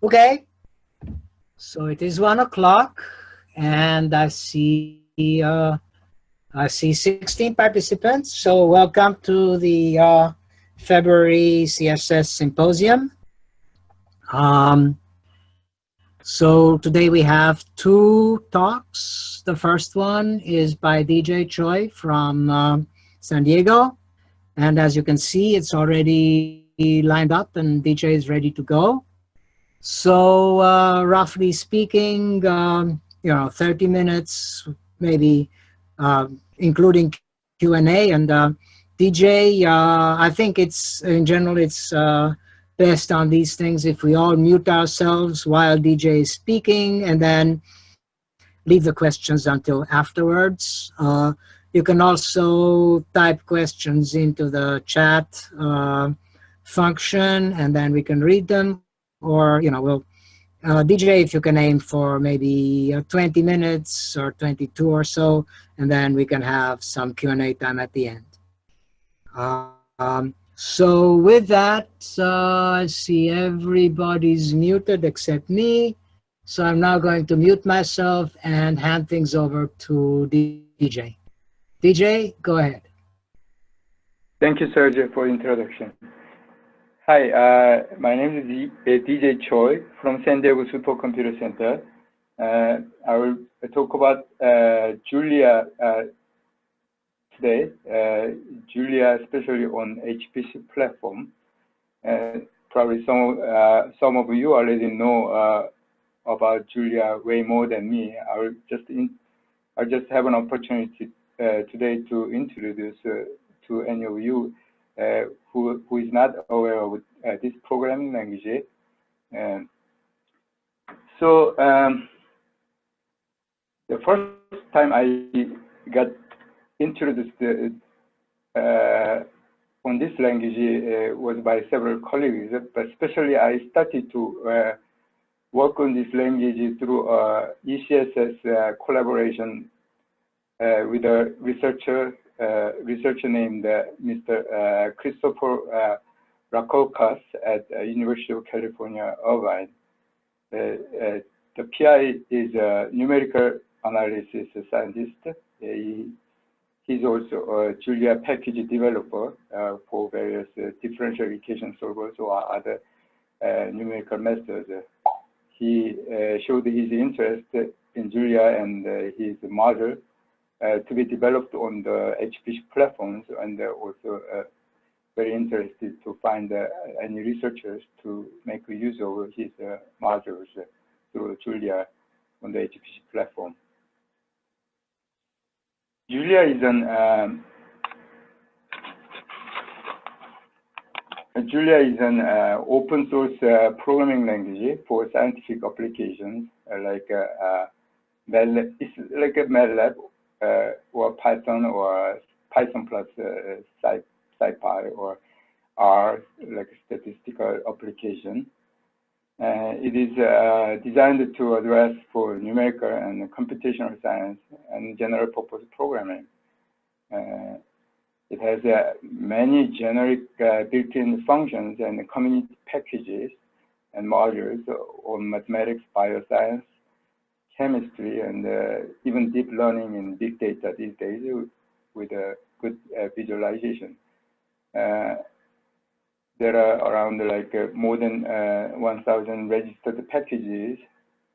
Okay, so it is 1 o'clock, and I see 16 participants. So welcome to the February CSS Symposium. So today we have 2 talks. The first one is by DJ Choi from San Diego. And as you can see, it's already lined up and DJ is ready to go. So roughly speaking, 30 minutes, maybe including Q&A. And DJ, I think it's, in general, it's best on these things if we all mute ourselves while DJ is speaking and then leave the questions until afterwards. You can also type questions into the chat function and then we can read them. Or, we'll, DJ, if you can aim for maybe 20 minutes or 22 or so, and then we can have some Q&A time at the end. So with that, I see everybody's muted except me. So I'm now going to mute myself and hand things over to DJ. DJ, go ahead. Thank you, Sergio, for the introduction. Hi, my name is DJ Choi from San Diego Supercomputer Center. I will talk about Julia today. Julia, especially on HPC platform. Probably some of you already know about Julia way more than me. I'll just have an opportunity today to introduce to any of you who is not aware of this programming language. So the first time I got introduced on this language was by several colleagues, but especially I started to work on this language through ECSS collaboration with a researcher named Mr. Christopher Rakokas at University of California, Irvine. The PI is a numerical analysis scientist. He's also a Julia package developer for various differential equation solvers or other numerical methods. He showed his interest in Julia and his model to be developed on the HPC platforms, and also very interested to find any researchers to make use of his modules through Julia on the HPC platform. Julia is an open source programming language for scientific applications like MATLAB. It's like a MATLAB or Python or Python plus SciPy or R, like a statistical application. It is designed to address for numerical and computational science and general purpose programming. It has many generic built-in functions and community packages and modules on mathematics, bioscience, chemistry, and even deep learning in big data these days with a good visualization. There are around more than 1,000 registered packages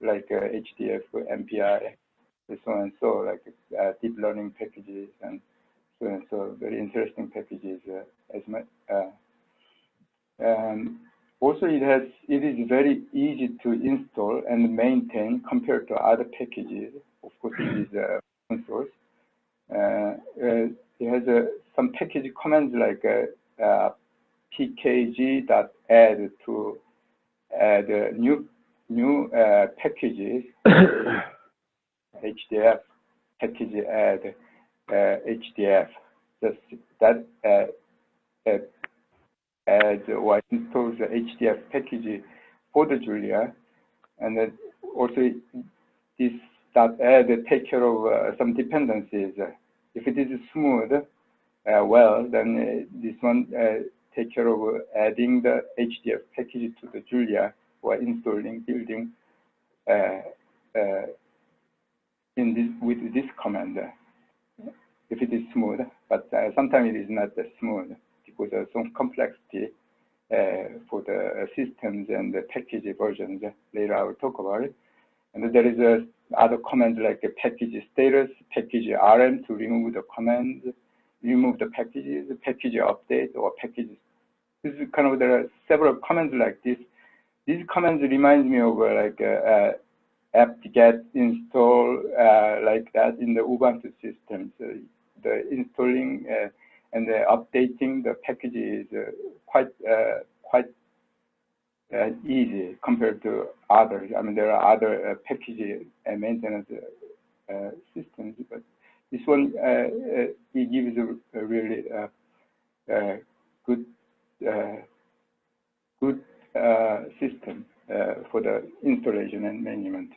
like HDF, MPI, and so and so, like deep learning packages and so and so, very interesting packages. Also, it is very easy to install and maintain compared to other packages. Of course, it is open source. It has some package commands like pkg.add to add new packages. HDF package add HDF. Just that add or installs the HDF package for the Julia, and then also this .add take care of some dependencies. If it is smooth, well, then this one take care of adding the HDF package to the Julia or installing, building with this command, if it is smooth. But sometimes it is not that smooth because there's some complexity for the systems and the package versions. Later I will talk about it. And there is other commands like a package status, package RM to remove the commands, remove the packages, package update, or package. This is kind of, there are several commands like this. These commands remind me of like apt-get install, like that in the Ubuntu system. So the installing and the updating the package is quite easy compared to others. I mean, there are other package and maintenance systems, but this one it gives a really good system for the installation and management.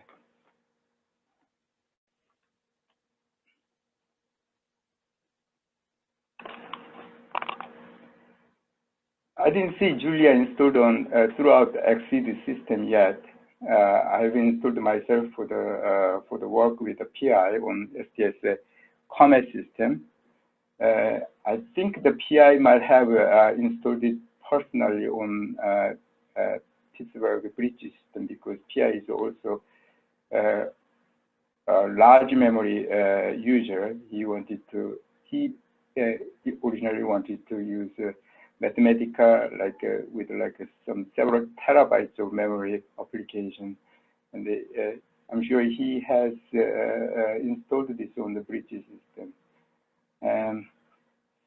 I didn't see Julia installed on throughout the XCD system yet. I have installed myself for the work with the PI on STS Comet system. I think the PI might have installed it personally on Pittsburgh Bridge system, because PI is also a large memory user. He originally wanted to use Mathematica, with some several terabytes of memory application, and I'm sure he has installed this on the Bridge system.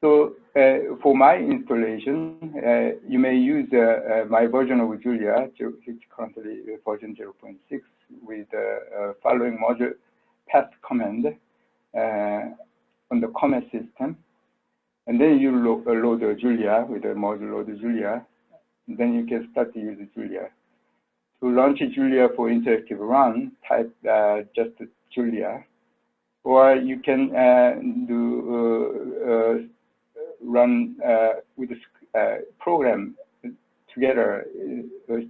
So for my installation, you may use my version of Julia, which is currently version 0.6, with following module path command on the Comet system. And then you load Julia with the module load Julia. And then you can start to use Julia. To launch Julia for interactive run, type just Julia. Or you can run with the program together,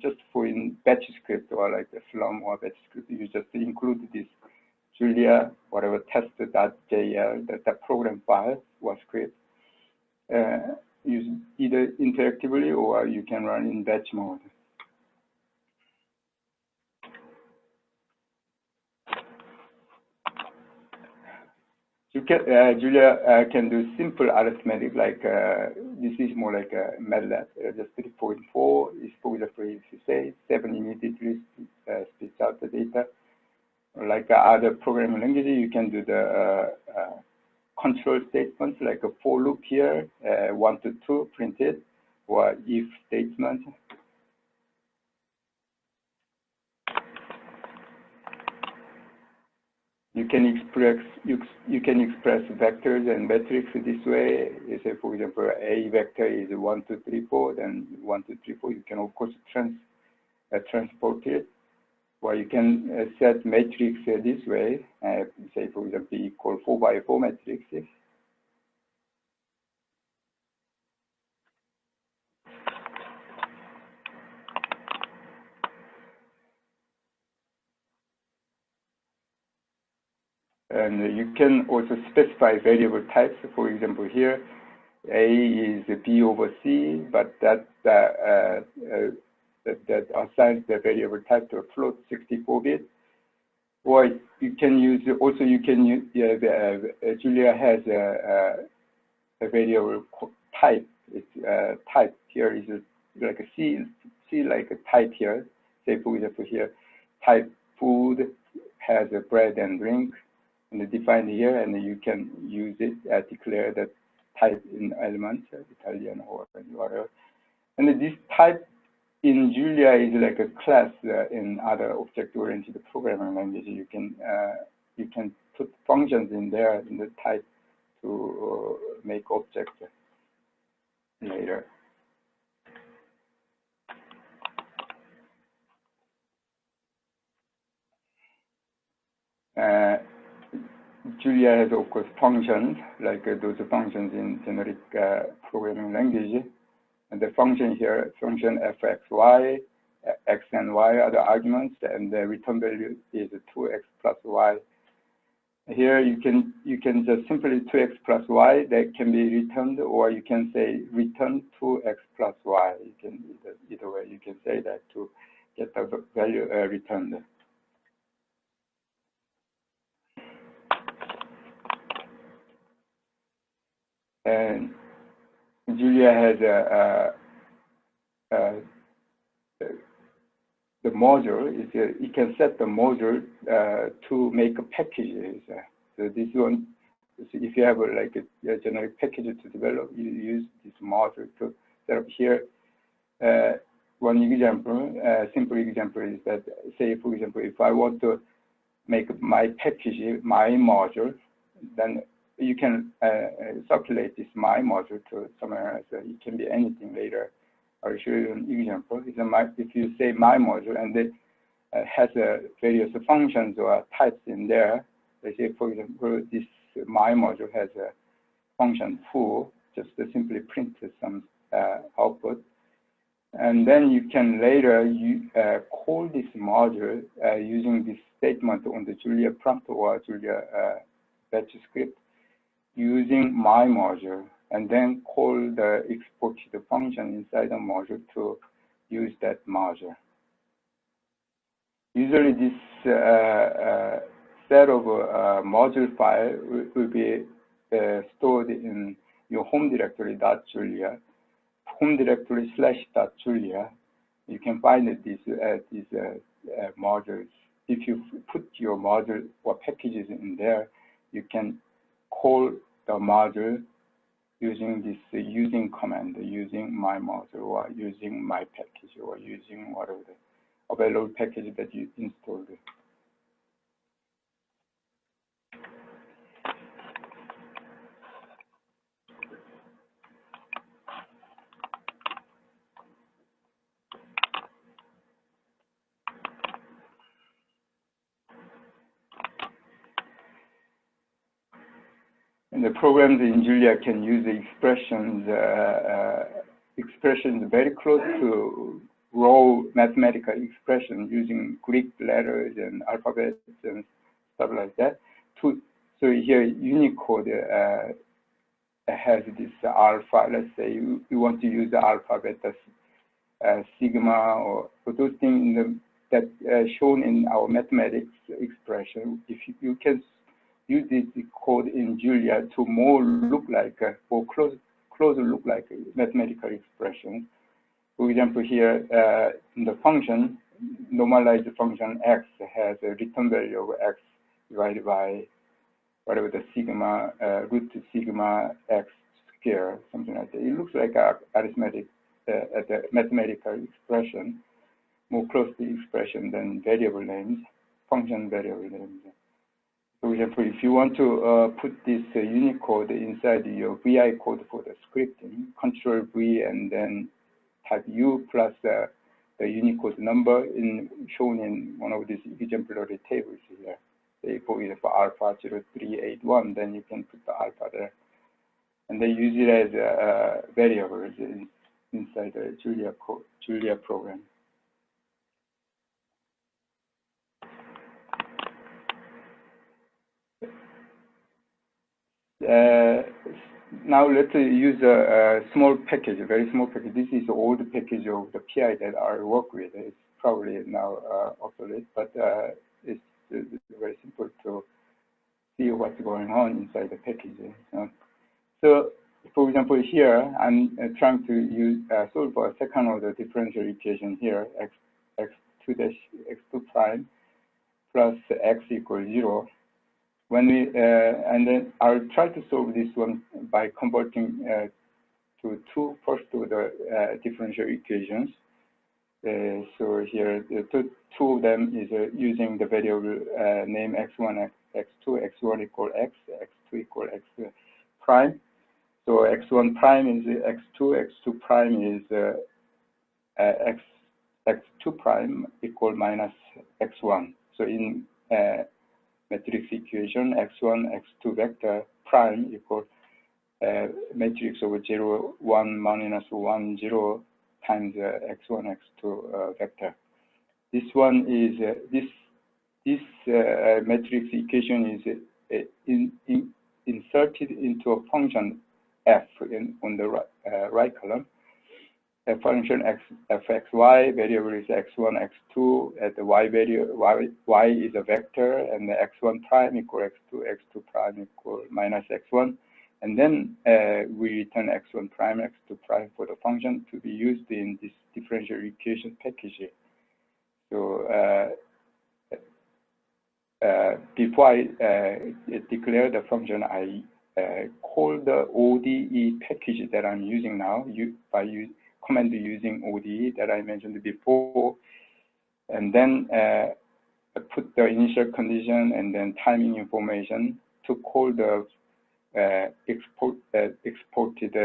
just for in batch script, or like a Slum or batch script. You just include this Julia, whatever test.jl, that program file or script. Use either interactively, or you can run in batch mode. Julia can do simple arithmetic, like this is more like a MATLAB. Just 3.4 is, for example, if you say 7 immediately spits out the data. Like other programming languages, you can do the control statements, like a for loop here, 1 to 2 printed, or if statement. You can express vectors and metrics this way. You say, for example, a vector is 1, 2, 3, 4. Then 1, 2, 3, 4. You can of course transport it, or you can set matrix this way. Say, for example, equal 4 by 4 matrices. And you can also specify variable types. For example, here, A is B over C, but that assigns the variable type to a float 64-bit. Or you can use, Julia has a variable type. It's type here is like a C like a type here. Say, for example, here, type food has a bread and drink. And defined here, and you can use it, declare that type in elements, Italian or whatever. And this type in Julia is like a class in other object-oriented programming languages. You can put functions in there in the type to make objects later. Julia has, of course, functions, like those functions in generic programming language. And the function here, function fxy, x and y are the arguments, and the return value is 2x plus y. Here you can just simply 2x plus y that can be returned, or you can say return 2x plus y. You can either way you can say that to get the value returned. And Julia has the module. You can set the module to make packages. So this one, if you have like a generic package to develop, you use this module to set up here. One example, simple example is that, say, for example, if I want to make my package, my module, then you can circulate this my module to somewhere else. It can be anything later. I'll show you an example. If you say my module and it has various functions or types in there, let's say, for example, this my module has a function foo, just to simply print some output. And then you can later call this module using this statement on the Julia prompt or Julia batch script using my module, and then call the exported function inside the module to use that module. Usually this set of module file will be stored in your home directory .julia, home directory /.julia. You can find these modules. If you put your module or packages in there, you can call the module using this using command, using my module or using my package or using whatever the available package that you installed. And the programs in Julia can use the expressions very close to raw mathematical expression using Greek letters and alphabets and stuff like that. So here Unicode has this alpha. Let's say you want to use the alphabet as sigma or those things that shown in our mathematics expression. If you can use this code in Julia to more look like or closer look like mathematical expression. For example, here in the function, normalized function x has a return value of x divided by whatever the sigma root to sigma x square, something like that. It looks like a arithmetic, the mathematical expression, more closely expression than variable names, function variable names. For example, if you want to put this Unicode inside your VI code for the scripting, Control V and then type U plus the Unicode number shown in one of these exemplary tables here. Say, for example, alpha 0381, then you can put the alpha there. And then use it as variables inside the Julia program. Now let's use a small package, a very small package. This is the old package of the PI that I work with. It's probably now obsolete, but it's very simple to see what's going on inside the package. So, for example, here I'm trying to solve for a second order differential equation here, x2 prime plus x equals 0. When we and then I'll try to solve this one by converting to two first order differential equations. So here the two of them is using the variable name x1, x2, x1 equal x, x2 equal x prime. So x1 prime is x2, x2 prime is x2 prime equal minus x1. So in matrix equation, x1, x2 vector prime equal matrix over 0, 1, minus 1, 0 times x1, x2 vector. This one is this matrix equation is inserted into a function f on the right column. A function fxy, variable is x1, x2, at the y value, y is a vector, and the x1 prime equal x2, x2 prime equal minus x1. And then we return x1 prime, x2 prime for the function to be used in this differential equation package. So before I declare the function, I call the ODE package that I'm using now by command using ODE that I mentioned before, and then put the initial condition and then timing information to call the exported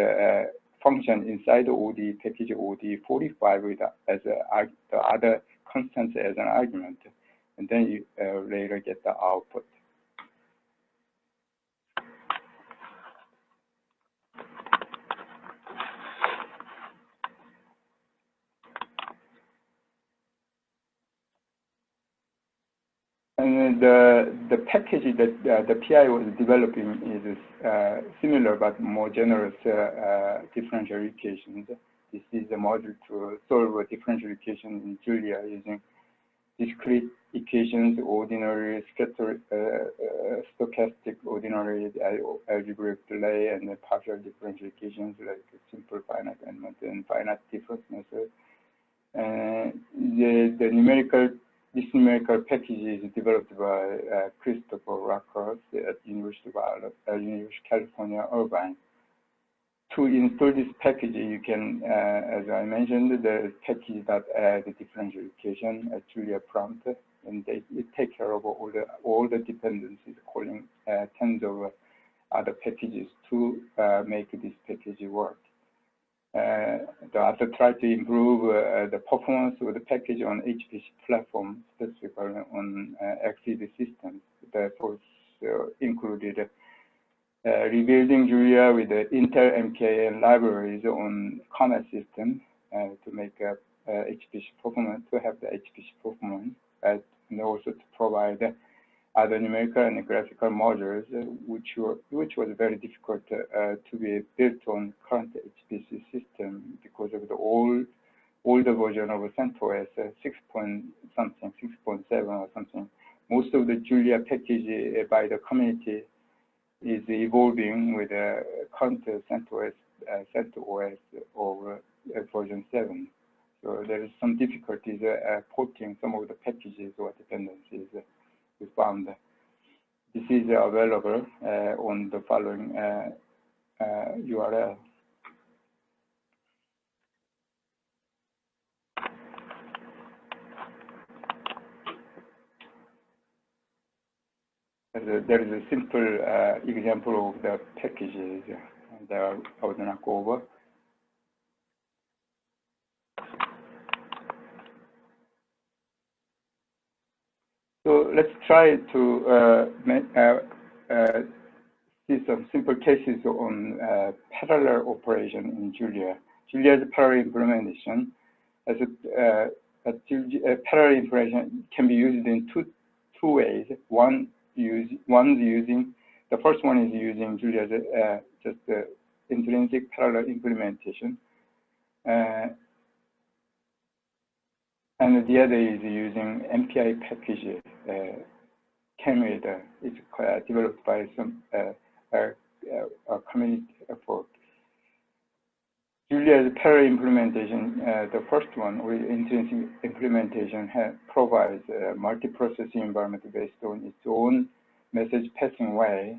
function inside the ODE package ODE45 with as the other constants as an argument, and then you later get the output. And the package that the PI was developing is similar but more generous differential equations. This is a module to solve a differential equation in Julia using discrete equations, ordinary, stochastic ordinary, algebraic delay, and the partial differential equations like simple finite element and finite difference method. This numerical package is developed by Christopher Rackhurst at University of California, Irvine. To install this package, you can, as I mentioned, the package that adds the differential equation at Julia prompt, and it takes care of all the dependencies, calling tens of other packages to make this package work. The author tried to improve the performance of the package on HPC platform, specifically on XCD systems. Therefore, included rebuilding Julia with the Intel MKN libraries on Comet system to make HPC performance, to have the HPC performance, and also to provide other numerical and graphical modules, which was very difficult to be built on current HPC system because of the older version of CentOS 6.7 or something. Most of the Julia package by the community is evolving with the current CentOS or version 7. So there is some difficulties porting some of the packages or dependencies we found. This is available on the following URL. There is a simple example of the packages that I will not go over. So let's try to see some simple cases on parallel operation in Julia. Julia's parallel implementation, as parallel implementation can be used in two ways. The first one is using Julia's just intrinsic parallel implementation. And the other is using MPI package, CAMID. It's developed by some community effort. Julia's parallel implementation, the first one, with intrinsic implementation, provides a multiprocessing environment based on its own message passing way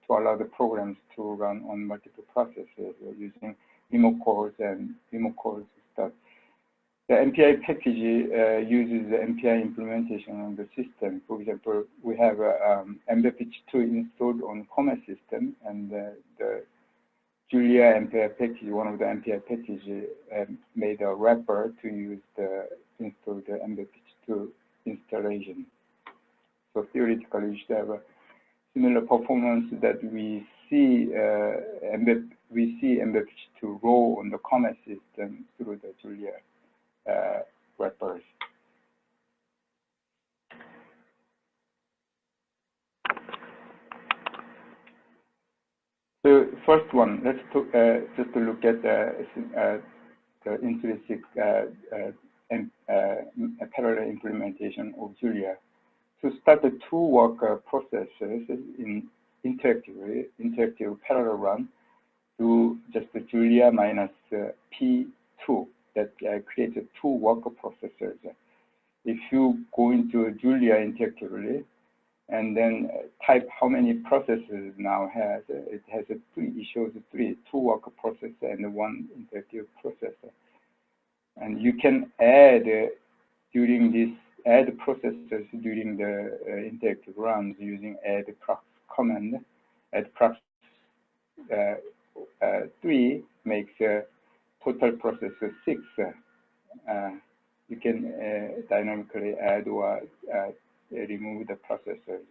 to allow the programs to run on multiple processes using remote calls and remote calls stuff. The MPI package uses the MPI implementation on the system. For example, we have MBPitch2 installed on Comet system, and the Julia MPI package, one of the MPI packages, made a wrapper to use the installed MBPitch2 installation. So theoretically, you should have a similar performance that we see we see MBP2 row on the comment system through the Julia wrappers. So first one, let's just to look at the intrinsic parallel implementation of Julia. To start the two worker processes in interactive parallel run, do just the Julia minus P2 that creates two worker processors. If you go into Julia interactively and then type how many processes now has, it has it shows two worker processor and one interactive processor. And you can add during this processors during the interactive runs using add prox command. Add prox 3 makes total processor 6. You can dynamically add or remove the processors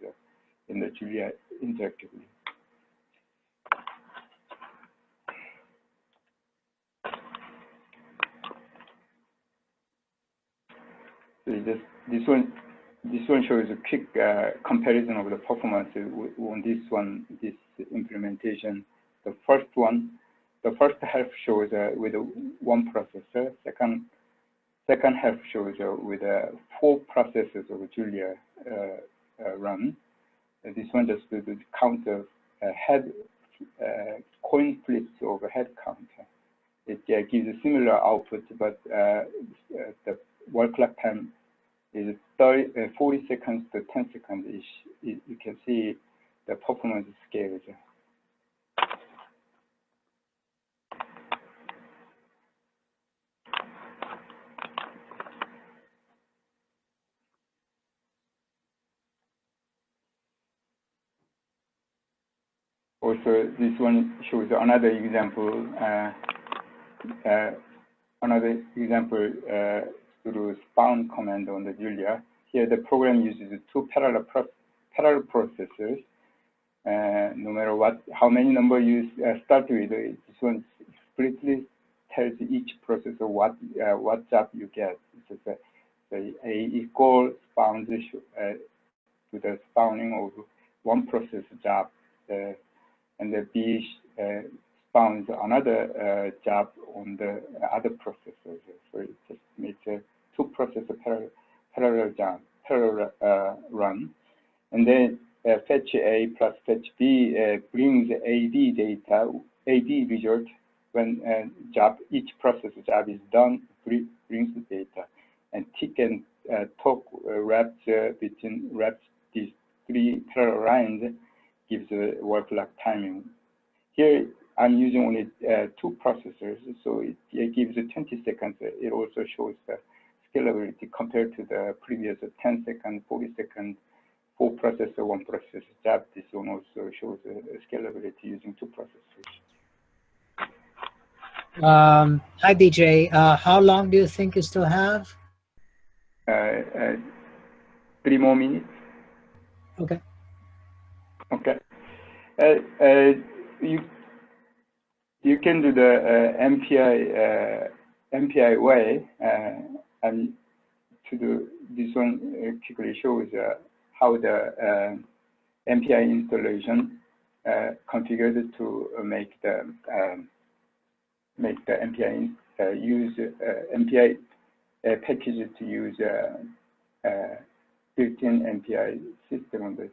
in the Julia interactively. So this one shows a quick comparison of the performance on this implementation. The first half shows with one processor. Second half shows with 4 processors of Julia run. This one just to count the head coin flips of head count. It gives a similar output, but the work clock time is 40 seconds to 10 seconds ish. You can see the performance scales. Also, this one shows another example. Through spawn command on the Julia. Here, the program uses two parallel processors. No matter how many number you start with, this one explicitly tells each processor what job you get. It's the A equal spawn to the spawning of one process job, and the B spawns another job on the other processors. So it just makes a two processor parallel run, and then fetch A plus fetch B brings AD result when each processor job is done, brings the data, and tick and talk wraps these three parallel lines gives a work log timing. Here I'm using only 2 processors, so it gives 20 seconds. It also shows the scalability compared to the previous 10 second, 40 second, 4 processor, 1 processor job. This one also shows scalability using 2 processors. Hi, DJ. How long do you think you still have? 3 more minutes. Okay. Okay. You can do the MPI way, and to do this one quickly shows how the MPI installation configured to make the MPI use MPI package to use built-in MPI system on the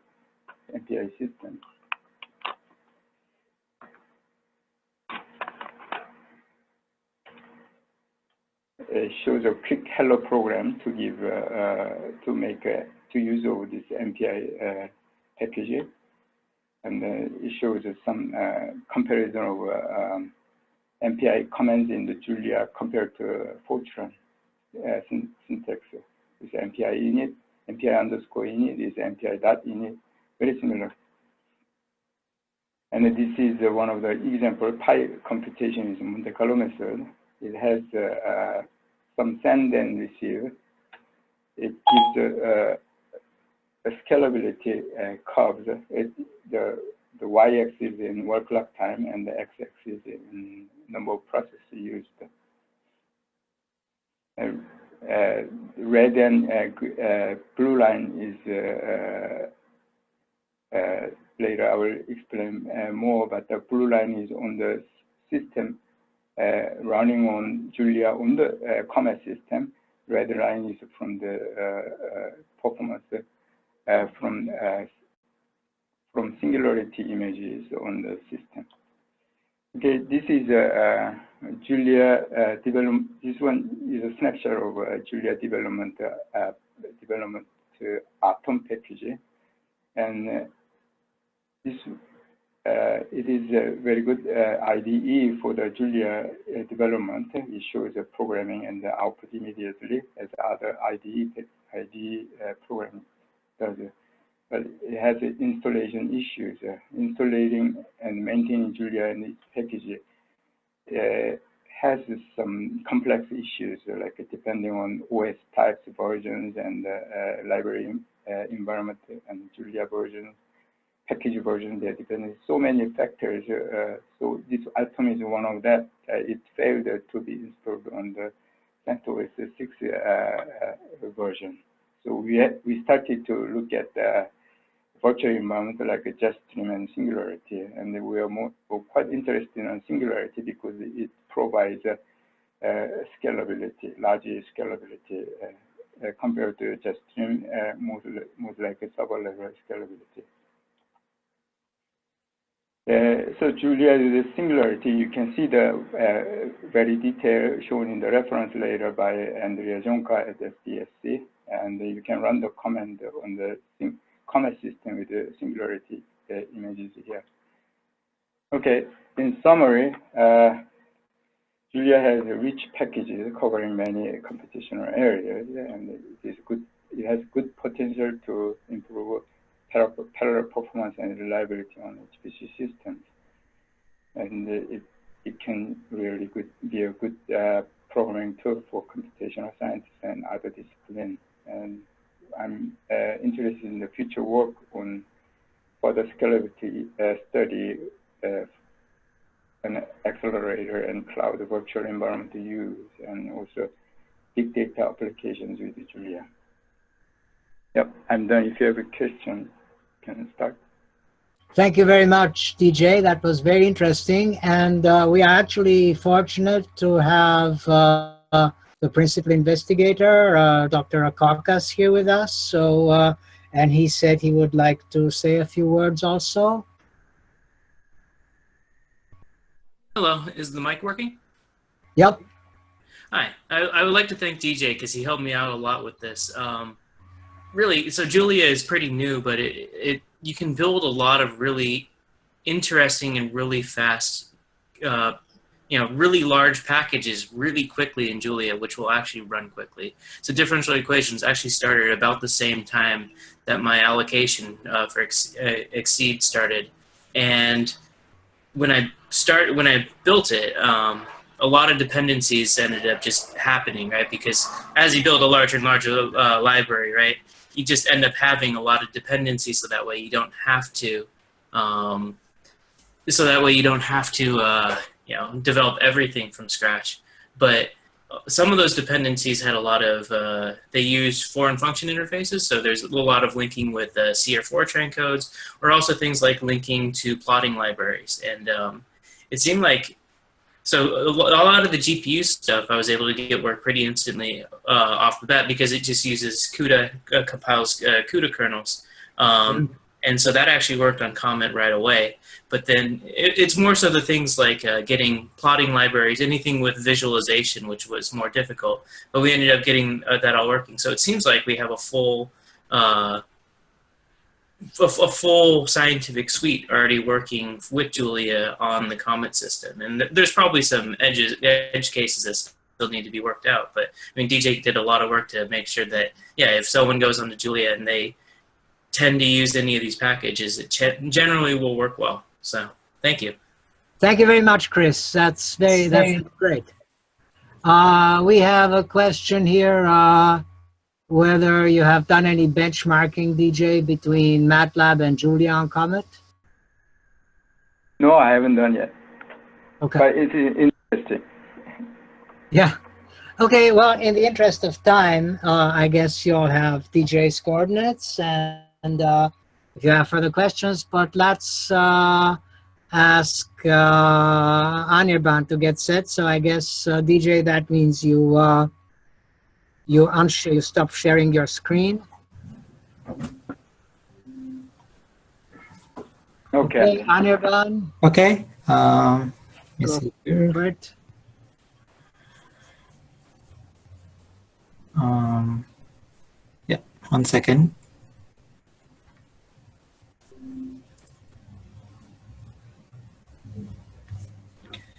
MPI system. It shows a quick hello program to give to use over this MPI package, and it shows some comparison of MPI commands in the Julia compared to Fortran syntax. This MPI init, MPI underscore init is MPI dot init, very similar. And this is one of the example. Pi computation is Monte Carlo method. It has some send and receive. It gives a scalability curves. the y-axis in work clock time and the x-axis in number of processes used. Red and blue line is later I will explain more, but the blue line is on the system running on Julia on the Comet system. Red line is from the performance from Singularity images on the system. Okay, this is Julia development. This one is a snapshot of Julia development ATOM package, and this it is a very good IDE for the Julia development. It shows the programming and the output immediately as other IDE programming does. But it has installation issues. Installing and maintaining Julia and its package has some complex issues, like depending on OS types, versions, and library environment and Julia version, package version. There depends on so many factors. So this ATOM is one of that. It failed to be installed on the CentOS 6 version. So we started to look at virtual environment like JustStream and Singularity, and we are quite interested in Singularity because it provides scalability, large scalability compared to JustStream, more like a server-level scalability. So Julia is a Singularity. You can see the very detail shown in the reference later by Andrea Jonka at SDSC, and you can run the command on the Comet system with the Singularity images here. Okay, in summary, Julia has rich packages covering many computational areas, and it has good potential to improve parallel performance and reliability on HPC systems. And it can really be a good programming tool for computational scientists and other disciplines. And I'm interested in the future work on further scalability study an accelerator and cloud virtual environment to use, and also big data applications with Julia. Yep, I'm done. If you have a question, can start. Thank you very much, DJ. That was very interesting. And we are actually fortunate to have the principal investigator, Dr. Akakas, here with us. So, and he said he would like to say a few words also. Hello, is the mic working? Yep. Hi, I would like to thank DJ because he helped me out a lot with this. Really, so Julia is pretty new, but you can build a lot of really interesting and really fast, really large packages really quickly in Julia, which will actually run quickly. So differential equations actually started about the same time that my allocation for Exceed started, and when I built it, a lot of dependencies ended up just happening, right? Because as you build a larger and larger library, right, you just end up having a lot of dependencies, so that way you don't have to, develop everything from scratch. But some of those dependencies had a lot of, they used foreign function interfaces, so there's a lot of linking with C or Fortran codes, or also things like linking to plotting libraries. And it seemed like, so a lot of the GPU stuff I was able to get work pretty instantly off the bat, because it just uses CUDA, compiles CUDA kernels. And so that actually worked on Comet right away. But then it's more so the things like getting plotting libraries, anything with visualization, which was more difficult. But we ended up getting that all working. So it seems like we have a full scientific suite already working with Julia on the Comet system. And there's probably some edge cases that still need to be worked out. But I mean, DJ did a lot of work to make sure that, yeah, if someone goes onto Julia and they tend to use any of these packages, it generally will work well. So thank you. Thank you very much, Chris. That's great. We have a question here, whether you have done any benchmarking, DJ, between MATLAB and Julia on Comet? No, I haven't done yet. Okay. But it's interesting. Yeah. Okay, well, in the interest of time, I guess you'll have DJ's coordinates, and if you have further questions, but let's ask Anirban to get set. So I guess, DJ, that means you you stop sharing your screen. Okay. Anirban. Okay. Let me see here. For it. Yeah, 1 second.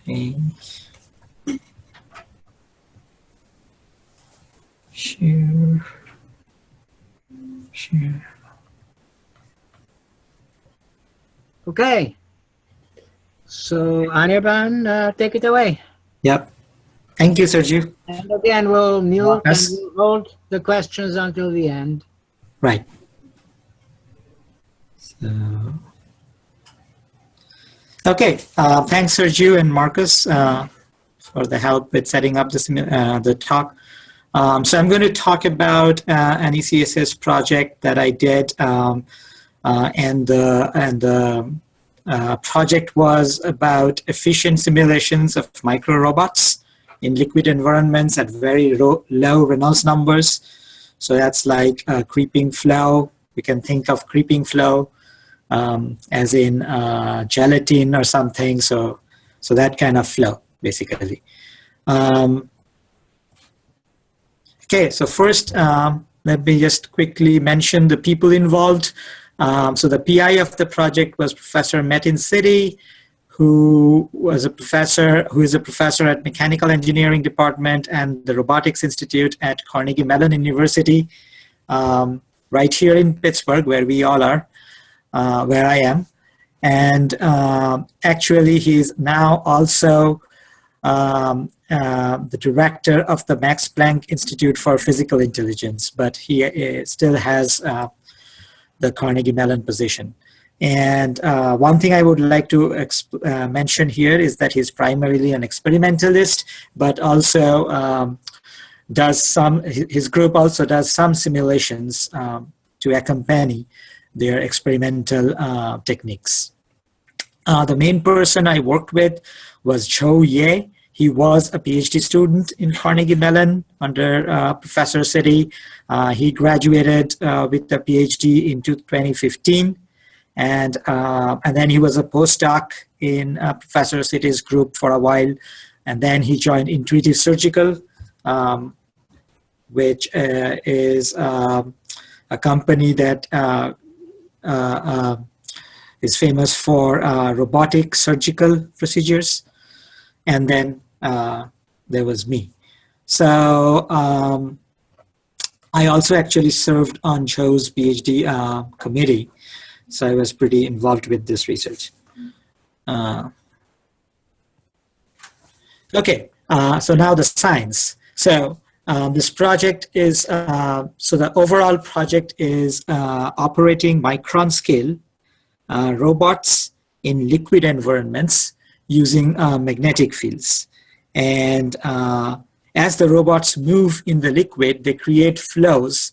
Okay. Share. Okay. So Anirban, take it away. Yep. Thank you, Sergio. And again, we'll mute and Marcus. we'll hold the questions until the end. Right. So, okay. Thanks, Sergio and Marcus, for the help with setting up the talk. So I'm going to talk about an ECSS project that I did, and the project was about efficient simulations of micro robots in liquid environments at very low Reynolds numbers. So that's like creeping flow. We can think of creeping flow as in gelatin or something. So that kind of flow, basically. Okay, so first, let me just quickly mention the people involved. So the PI of the project was Professor Metin Siddhi, who is a professor at Mechanical Engineering Department and the Robotics Institute at Carnegie Mellon University, right here in Pittsburgh, where we all are, where I am. And actually, he's now also the director of the Max Planck Institute for Physical Intelligence, but he still has the Carnegie Mellon position. And one thing I would like to mention here is that he's primarily an experimentalist, but also his group also does some simulations to accompany their experimental techniques. The main person I worked with was Zhou Ye. He was a PhD student in Carnegie Mellon under Professor Siddhi. He graduated with a PhD in 2015. And then he was a postdoc in Professor Siddhi's group for a while. And then he joined Intuitive Surgical, which is a company that is famous for robotic surgical procedures. And then there was me. So I also actually served on Zhou's PhD committee. So I was pretty involved with this research. Okay, so now the science. So this project is, so the overall project is operating micron scale robots in liquid environments using magnetic fields. And as the robots move in the liquid, they create flows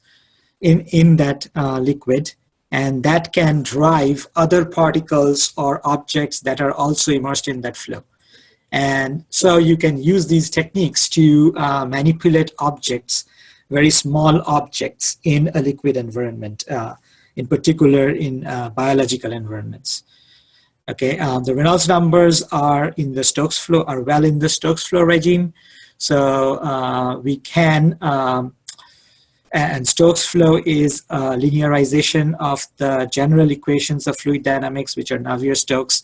in that liquid, and that can drive other particles or objects that are also immersed in that flow. And so you can use these techniques to manipulate objects, very small objects in a liquid environment, in particular in biological environments. Okay, the Reynolds numbers are in the Stokes flow, are well in the Stokes flow regime. So we can, and Stokes flow is a linearization of the general equations of fluid dynamics, which are Navier-Stokes.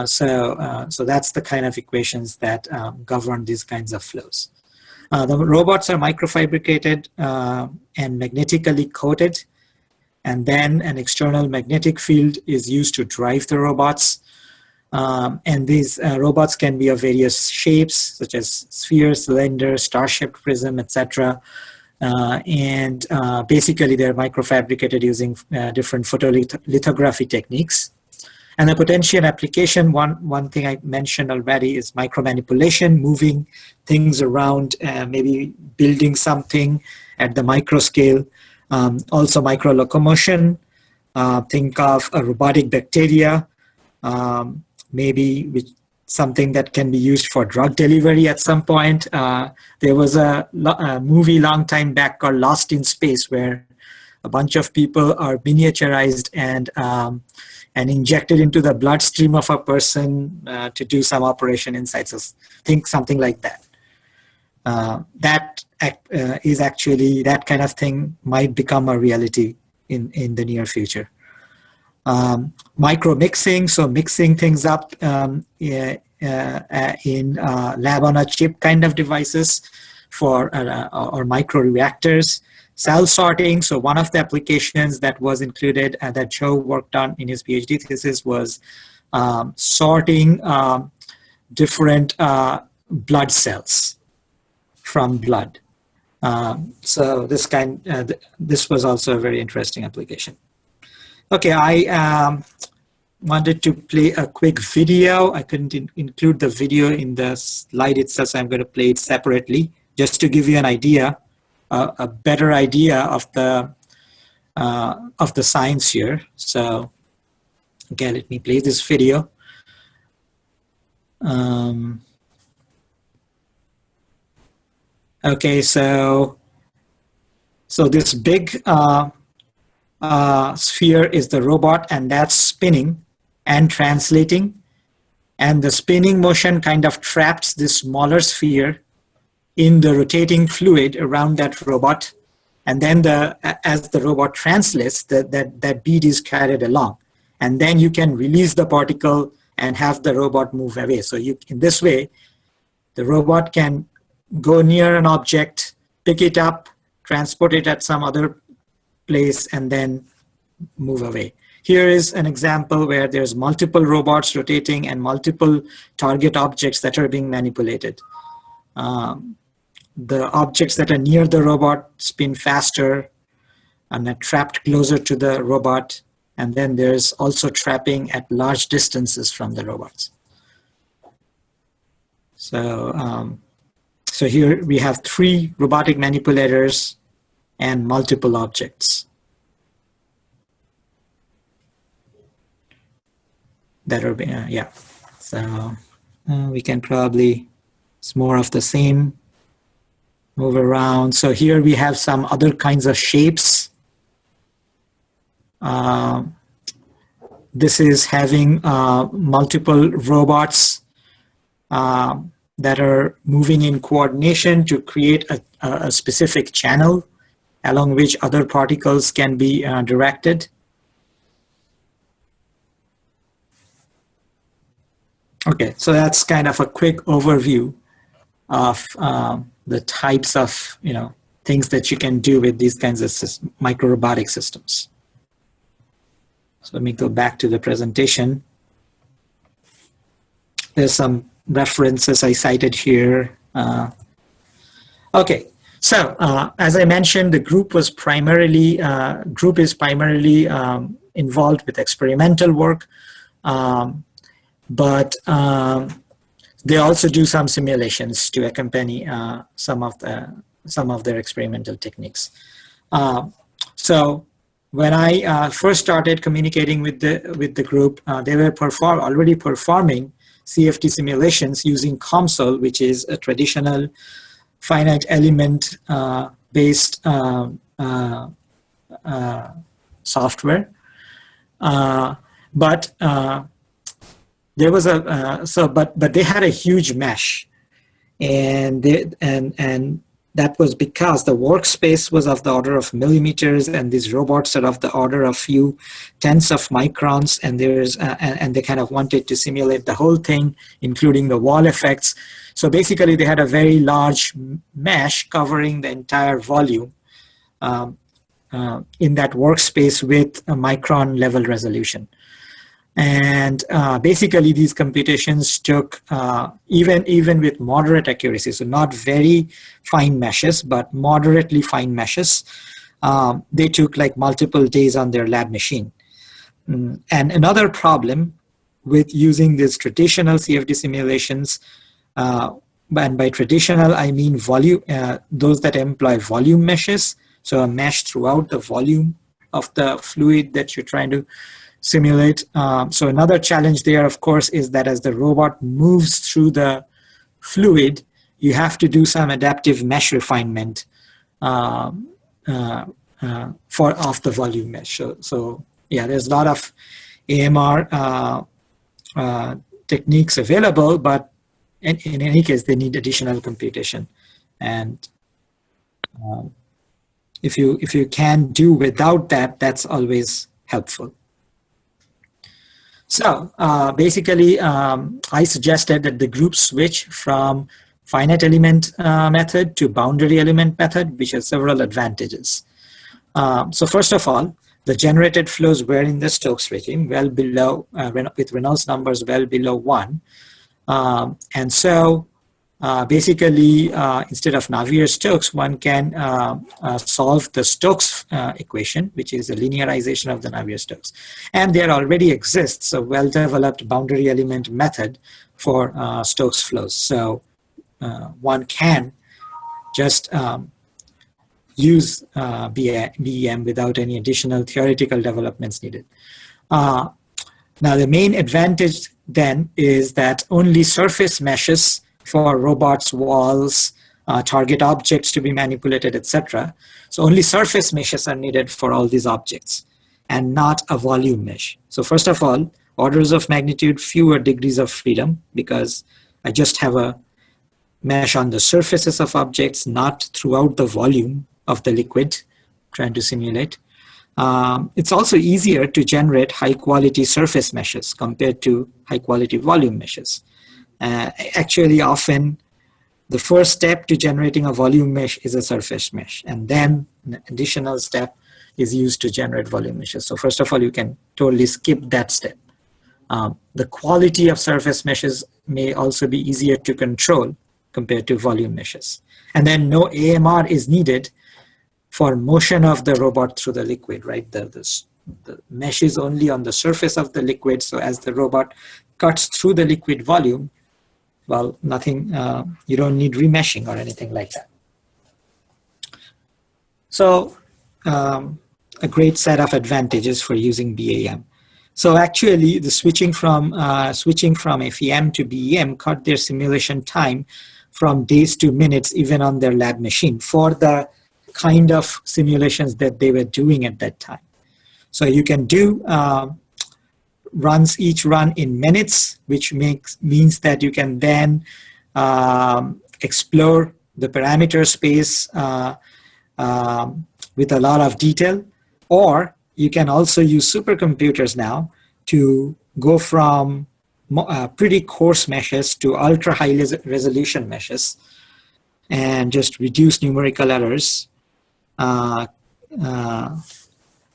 So that's the kind of equations that govern these kinds of flows. The robots are microfabricated and magnetically coated, and then an external magnetic field is used to drive the robots. And these robots can be of various shapes, such as sphere, cylinder, star-shaped prism, etc. And basically, they're microfabricated using different photolithography techniques. And the potential application, one thing I mentioned already is micromanipulation, moving things around, maybe building something at the micro scale. Also micro locomotion, think of a robotic bacteria, maybe with something that can be used for drug delivery at some point. There was a movie long time back called Lost in Space, where a bunch of people are miniaturized and injected into the bloodstream of a person to do some operation inside. So think something like that. That is actually, that kind of thing might become a reality in the near future. Micro mixing, so mixing things up in lab on a chip kind of devices for or micro reactors. Cell sorting, so one of the applications that was included that Joe worked on in his PhD thesis was sorting different blood cells from blood. So this was also a very interesting application. Okay, I wanted to play a quick video. I couldn't include the video in the slide itself, so I'm going to play it separately just to give you an idea, a better idea of the science here. So, okay, let me play this video. Okay, so this big sphere is the robot, and that's spinning and translating, and the spinning motion kind of traps this smaller sphere in the rotating fluid around that robot, and then as the robot translates, that bead is carried along, and then you can release the particle and have the robot move away. So in this way, the robot can go near an object, pick it up, transport it at some other place, and then move away. Here is an example where there's multiple robots rotating and multiple target objects that are being manipulated. The objects that are near the robot spin faster and are trapped closer to the robot, and then there's also trapping at large distances from the robots. So, so here we have 3 robotic manipulators and multiple objects that are, yeah. So we can probably, it's more of the same, move around. So here we have some other kinds of shapes. This is having multiple robots that are moving in coordination to create a specific channel along which other particles can be directed. Okay, so that's kind of a quick overview of the types of things that you can do with these kinds of micro-robotic systems. So let me go back to the presentation. There's some references I cited here. Okay, so as I mentioned, the group is primarily involved with experimental work, but they also do some simulations to accompany some of their experimental techniques. So when I first started communicating with the group, they were already performing CFD simulations using COMSOL, which is a traditional finite element based software. But there was but they had a huge mesh, and that was because the workspace was of the order of millimeters, and these robots are of the order of few tenths of microns, and and they kind of wanted to simulate the whole thing, including the wall effects. So basically, they had a very large mesh covering the entire volume in that workspace with a micron level resolution. And basically, these computations took, even with moderate accuracy, so not very fine meshes, but moderately fine meshes, they took like multiple days on their lab machine. And another problem with using these traditional CFD simulations. And by traditional, I mean volume, those that employ volume meshes. So a mesh throughout the volume of the fluid that you're trying to simulate. So another challenge there, of course, is that as the robot moves through the fluid, you have to do some adaptive mesh refinement of the volume mesh. So yeah, there's a lot of AMR techniques available, but in any case, they need additional computation. And if you can do without that, that's always helpful. So basically, I suggested that the group switch from finite element method to boundary element method, which has several advantages. So first of all, the generated flows were in the Stokes regime, well below, with Reynolds numbers well below 1. And so basically, instead of Navier-Stokes, one can solve the Stokes equation, which is a linearization of the Navier-Stokes. And there already exists a well-developed boundary element method for Stokes flows. So one can just use BEM without any additional theoretical developments needed. Now, the main advantage then is that only surface meshes for robots, walls, target objects to be manipulated, etc. So only surface meshes are needed for all these objects and not a volume mesh. So first of all, orders of magnitude fewer degrees of freedom because I just have a mesh on the surfaces of objects, not throughout the volume of the liquid trying to simulate. It's also easier to generate high quality surface meshes compared to high quality volume meshes. Actually, often the first step to generating a volume mesh is a surface mesh, and then an additional step is used to generate volume meshes. So first of all, you can totally skip that step. The quality of surface meshes may also be easier to control compared to volume meshes. And then no AMR is needed for motion of the robot through the liquid, right? The mesh is only on the surface of the liquid, so as the robot cuts through the liquid volume, well, nothing, you don't need remeshing or anything like that. So a great set of advantages for using BAM. So actually, the switching from FEM to BEM cut their simulation time from days to minutes, even on their lab machine, for the kind of simulations that they were doing at that time. So you can do runs each run in minutes, which means that you can then explore the parameter space with a lot of detail, or you can also use supercomputers now to go from pretty coarse meshes to ultra high resolution meshes and just reduce numerical errors a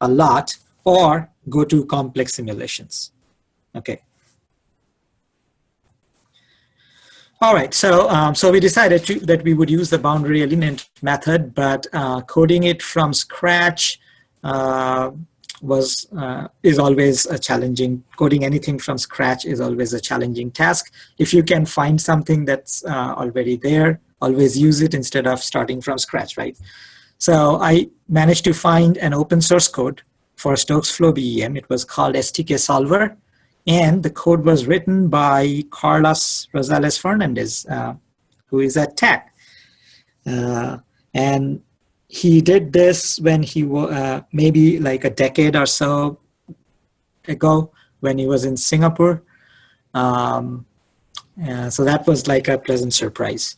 lot, or go to complex simulations. Okay. All right, so so we decided that we would use the boundary element method, but coding it from scratch is always a challenging. Coding anything from scratch is always a challenging task. If you can find something that's already there, always use it instead of starting from scratch, right? So I managed to find an open source code for Stokes Flow BEM. It was called STK Solver, and the code was written by Carlos Rosales Fernandez, who is at TAC. And he did this when he was maybe like a decade or so ago when he was in Singapore. So that was like a pleasant surprise.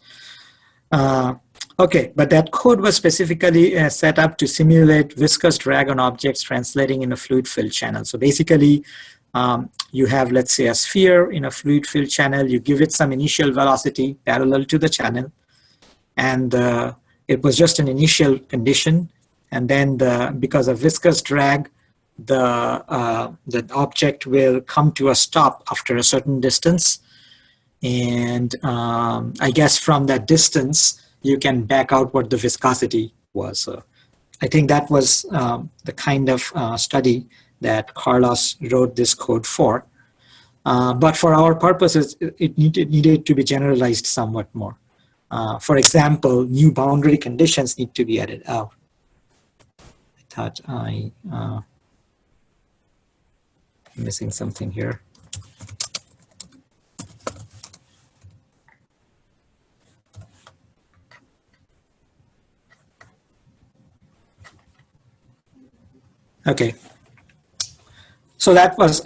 Okay, but that code was specifically set up to simulate viscous drag on objects translating in a fluid-filled channel. So basically, you have, let's say, a sphere in a fluid-filled channel. You give it some initial velocity parallel to the channel, and it was just an initial condition. And then, because of viscous drag, the object will come to a stop after a certain distance. And I guess from that distance, you can back out what the viscosity was. So I think that was the kind of study that Carlos wrote this code for. But for our purposes, it needed to be generalized somewhat more. For example, new boundary conditions need to be added. Oh, I thought I'm missing something here. Okay, so that was,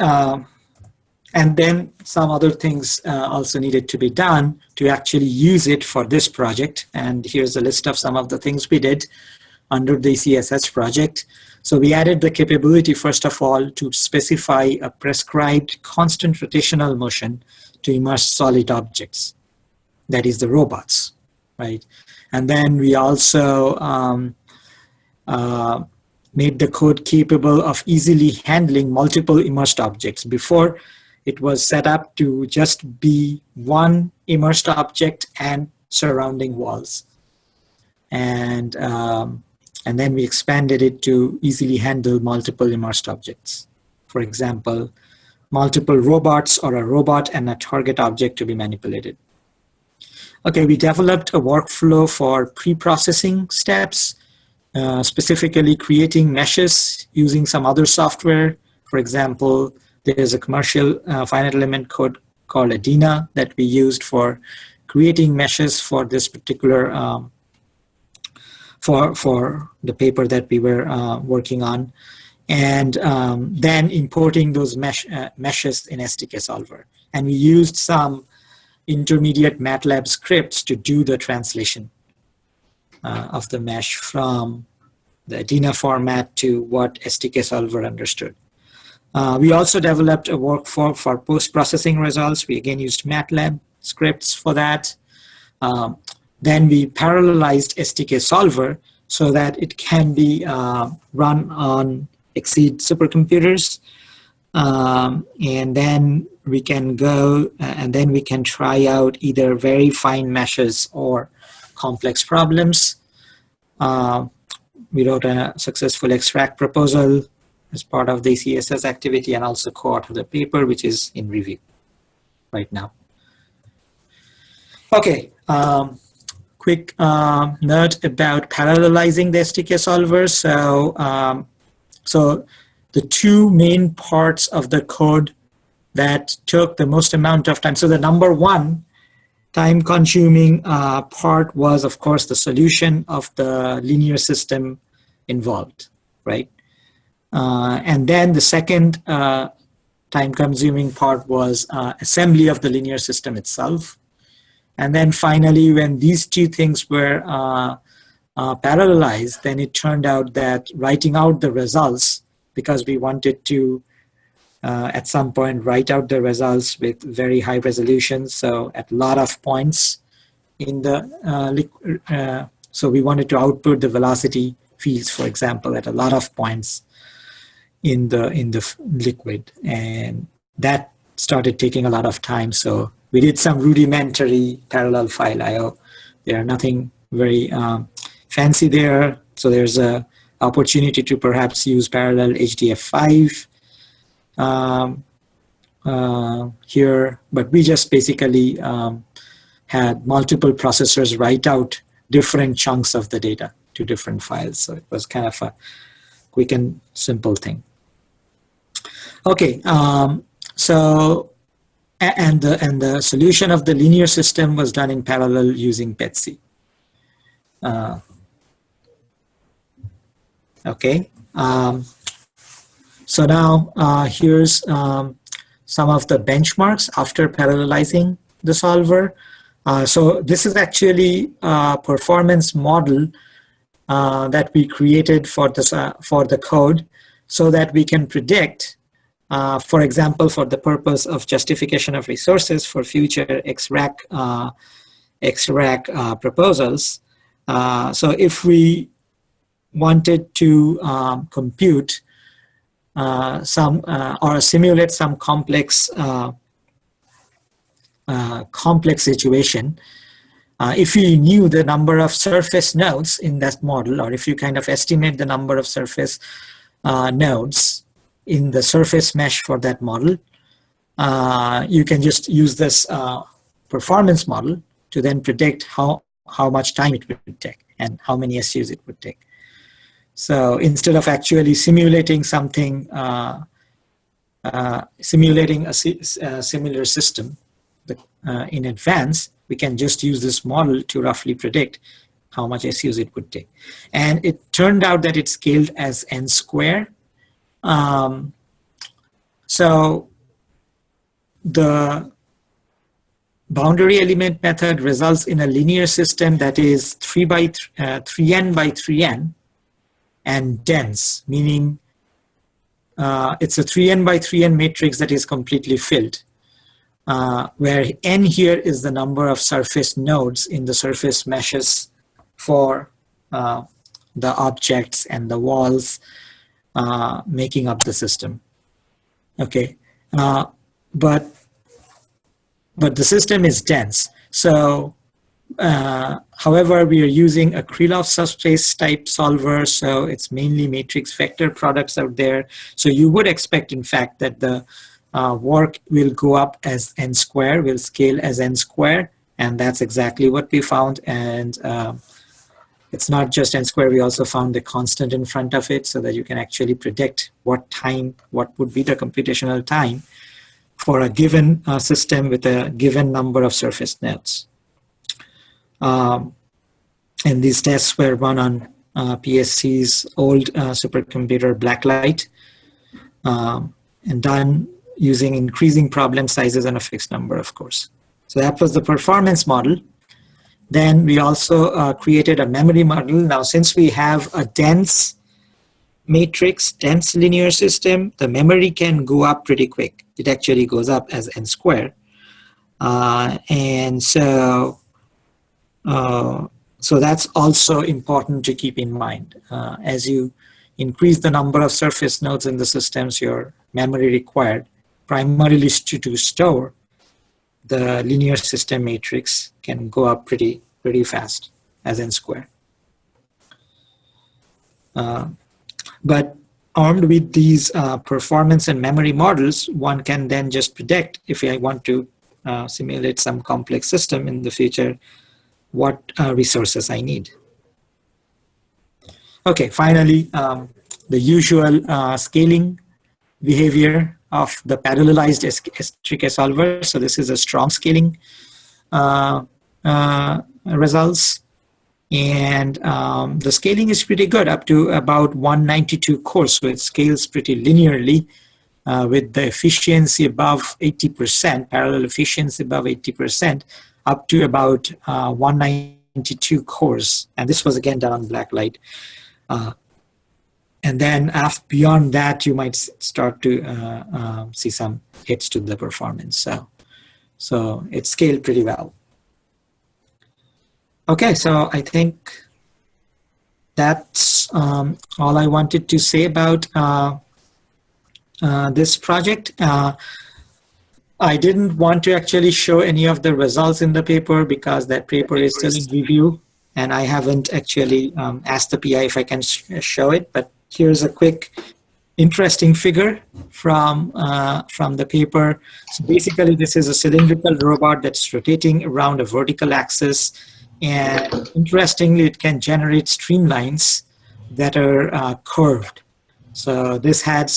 and then some other things also needed to be done to actually use it for this project. And here's a list of some of the things we did under the ECSS project. So we added the capability, first of all, to specify a prescribed constant rotational motion to immerse solid objects, that is the robots, right? And then we also made the code capable of easily handling multiple immersed objects. Before, it was set up to just be one immersed object and surrounding walls. And then we expanded it to easily handle multiple immersed objects. For example, multiple robots or a robot and a target object to be manipulated. Okay, we developed a workflow for pre-processing steps, specifically creating meshes using some other software. For example, there's a commercial finite element code called ADINA that we used for creating meshes for this particular, for the paper that we were working on. And then importing those meshes in STK solver. And we used some intermediate MATLAB scripts to do the translation of the mesh from the ADINA format to what STK solver understood. We also developed a workflow for post-processing results. We again used MATLAB scripts for that. Then we parallelized STK solver so that it can be run on Exceed supercomputers. And then we can go and then we can try out either very fine meshes or complex problems. We wrote a successful extract proposal as part of the CSS activity and also co-authored the paper, which is in review right now. Okay, quick note about parallelizing the STK solver. So the two main parts of the code that took the most amount of time. So the number one time-consuming part was, of course, the solution of the linear system involved, right? And then the second time-consuming part was assembly of the linear system itself. And then finally, when these two things were parallelized, then it turned out that writing out the results, because we wanted to at some point write out the results with very high resolution, so at a lot of points in the so we wanted to output the velocity fields, for example, at a lot of points in the liquid, and that started taking a lot of time. So we did some rudimentary parallel file I/O. There are nothing very fancy there. So there's a opportunity to perhaps use parallel HDF5 here, but we just basically had multiple processors write out different chunks of the data to different files. So it was kind of a quick and simple thing. Okay, so and the solution of the linear system was done in parallel using PETSI. Okay, so now here's some of the benchmarks after parallelizing the solver. So this is actually a performance model that we created for this for the code, so that we can predict, for example, for the purpose of justification of resources for future XRAC proposals. So if we wanted to compute some or simulate some complex complex situation, if you knew the number of surface nodes in that model, or if you kind of estimate the number of surface nodes in the surface mesh for that model, you can just use this performance model to then predict how much time it would take and how many SUs it would take. So instead of actually simulating something, simulating a similar system in advance, we can just use this model to roughly predict how much SUs it would take. And it turned out that it scaled as n square. So the boundary element method results in a linear system that is 3n by 3n and dense, meaning it's a 3n by 3n matrix that is completely filled, where n here is the number of surface nodes in the surface meshes for the objects and the walls making up the system. Okay, but the system is dense. So, however, we are using a Krylov subspace type solver, so it's mainly matrix vector products out there. So you would expect, in fact, that the work will go up as n square, will scale as n square, and that's exactly what we found. And it's not just n square, we also found the constant in front of it so that you can actually predict what would be the computational time for a given system with a given number of surface nodes. And these tests were run on PSC's old supercomputer Blacklight, and done using increasing problem sizes and a fixed number, of course. So that was the performance model. Then we also created a memory model. Now, since we have a dense matrix, dense linear system, the memory can go up pretty quick. It actually goes up as n square. And so that's also important to keep in mind. As you increase the number of surface nodes in the systems, your memory required primarily to store the linear system matrix can go up pretty fast as n square. But armed with these performance and memory models, one can then just predict, if I want to simulate some complex system in the future, what resources I need. Okay, finally, the usual scaling behavior of the parallelized S3K solver. So this is a strong scaling results. And the scaling is pretty good, up to about 192 cores. So it scales pretty linearly with the efficiency above 80%, parallel efficiency above 80%, up to about 192 cores. And this was again done on Blacklight. And then beyond that, you might start to see some hits to the performance. So it scaled pretty well. Okay, so I think that's all I wanted to say about this project. I didn't want to actually show any of the results in the paper because that paper is still in review, and I haven't actually asked the PI if I can show it. But here's a quick, interesting figure from the paper. So basically, this is a cylindrical robot that's rotating around a vertical axis. And interestingly, it can generate streamlines that are curved. So this had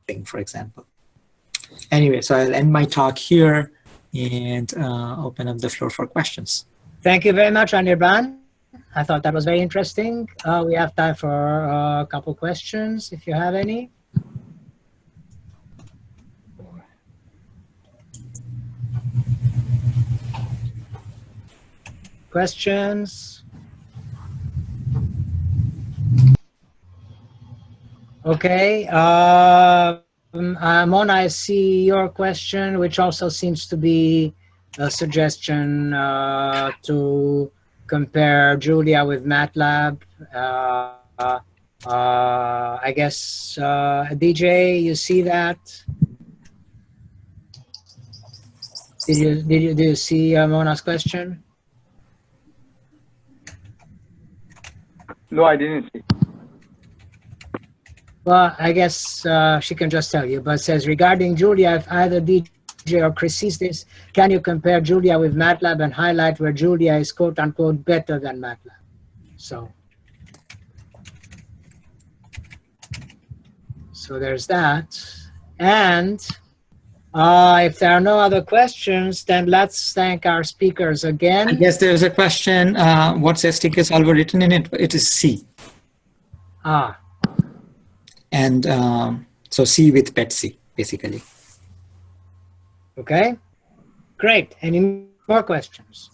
something, for example. Anyway, so I'll end my talk here and open up the floor for questions. Thank you very much, Anirban. I thought that was very interesting. We have time for a couple questions, if you have any. Questions? Okay. Mona, I see your question, which also seems to be a suggestion to compare Julia with MATLAB. I guess, DJ, you see that? Do you see Mona's question? No, I didn't see. Well, I guess she can just tell you, but it says, regarding Julia, if either DJ or Chris sees this, can you compare Julia with MATLAB and highlight where Julia is quote unquote better than MATLAB? So there's that. And if there are no other questions, then let's thank our speakers again. I guess there's a question, what's STK solver written in it? It is C. Ah. And so C with PET-C, basically. Okay, great. Any more questions?